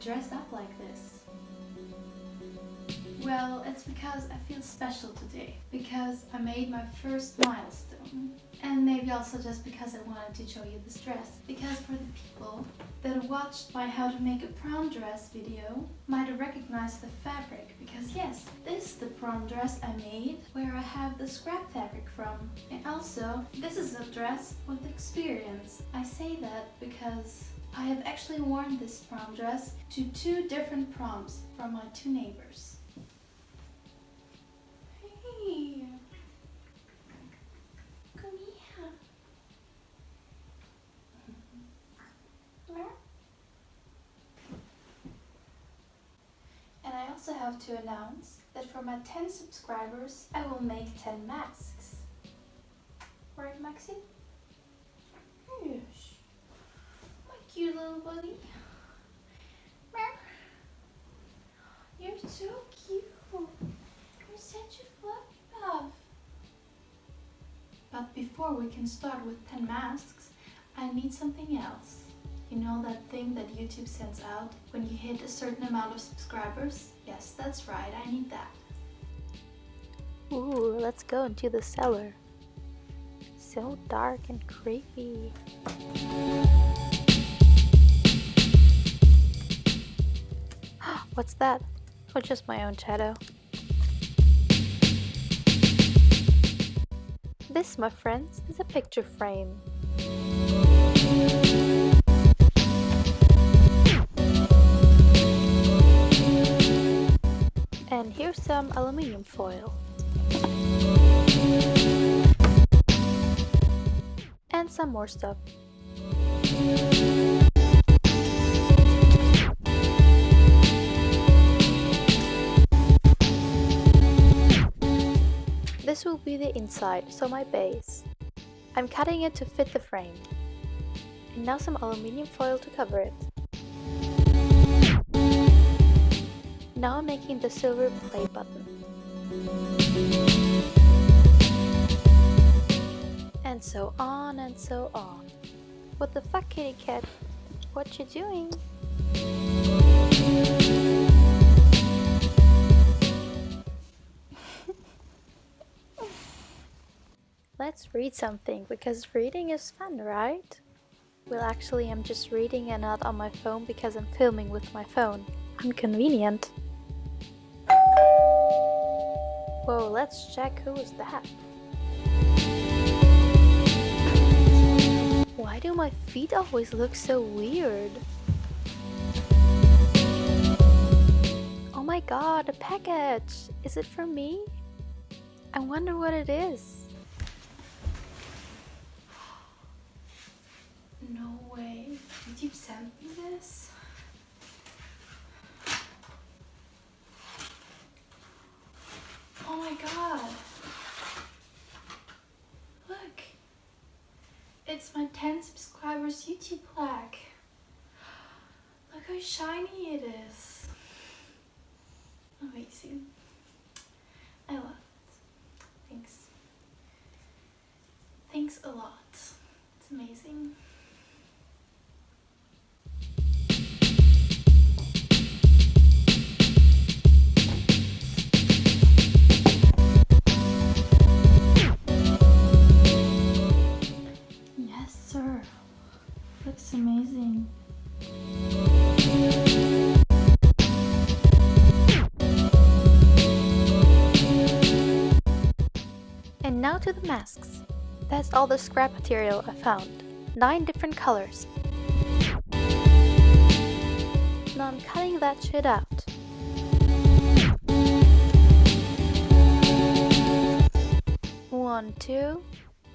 dressed up like this? Well, it's because I feel special today, because I made my first milestone. And maybe also just because I wanted to show you this dress. Because for the people that watched my how to make a prom dress video might have recognized the fabric, because yes, this is the prom dress I made where I have the scrap fabric from. And also, this is a dress with experience. I say that because I have actually worn this prom dress to 2 different proms from my 2 neighbors. Hey, come here. And I also have to announce that for my 10 subscribers, I will make 10 masks. Right, Maxi? Yes. My cute little buddy. Meow. You're so cute. You're such a fluffy puff. But before we can start with 10 masks, I need something else. You know that thing that YouTube sends out when you hit a certain amount of subscribers? Yes, that's right, I need that. Ooh, let's go into the cellar. So dark and creepy. What's that? Oh, just my own shadow. This, my friends, is a picture frame. And here's some aluminium foil. And some more stuff. This will be the inside, so my base. I'm cutting it to fit the frame. And now some aluminium foil to cover it. Now I'm making the silver play button. And so on and so on. What the fuck, kitty cat? What you doing? Let's read something, because reading is fun, right? Well, actually, I'm just reading and not on my phone because I'm filming with my phone. Inconvenient. Whoa, let's check who is that. Why do my feet always look so weird? Oh my god, a package! Is it for me? I wonder what it is. No way. Did you send me this? Oh my god. Look. It's my 10 subscribers YouTube plaque. Look how shiny it is. Amazing. I love it. Thanks. Thanks a lot. It's amazing. Looks amazing. And now to the masks. That's all the scrap material I found. 9 different colors. Now I'm cutting that shit out. One, 2,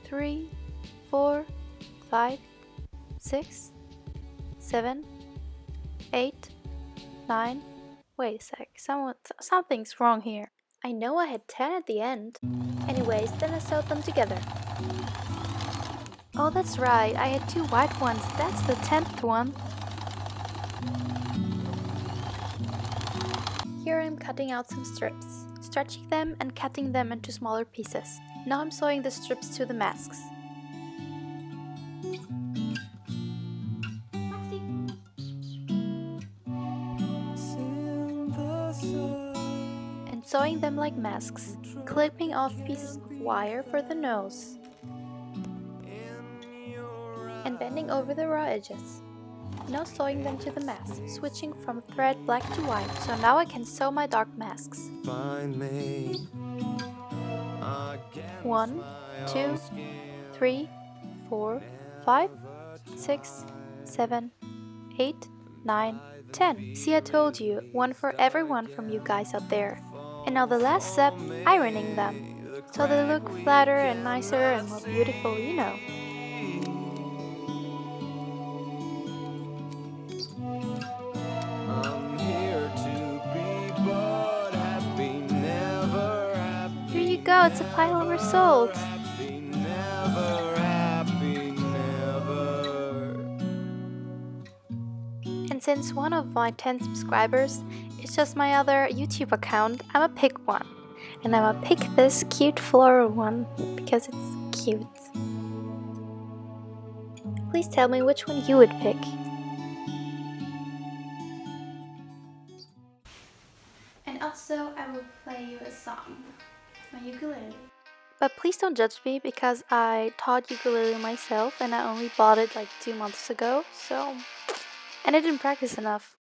3, 4, 5, 6, 7, 8, 9. Wait a sec, something's wrong here. I know I had 10 at the end. Anyways, then I sewed them together. Oh, that's right, I had 2 white ones. That's the 10th one. Here I'm cutting out some strips, stretching them and cutting them into smaller pieces. Now I'm sewing the strips to the masks. sewing them like masks, clipping off pieces of wire for the nose, and bending over the raw edges. Now sewing them to the mask, switching from thread black to white, so now I can sew my dark masks. 1, 2, 3, 4, 5, 6, 7, 8, 9, 10. See, I told you, one for every one from you guys out there. And now the last step, ironing them, so they look flatter and nicer and more beautiful, you know. Here you go, it's a final result. And since one of my 10 subscribers is just my other YouTube account, I'ma pick one. And I'ma pick this cute floral one because it's cute. Please tell me which one you would pick. And also, I will play you a song, my ukulele. But please don't judge me because I taught ukulele myself and I only bought it like 2 months ago, so... and I didn't practice enough.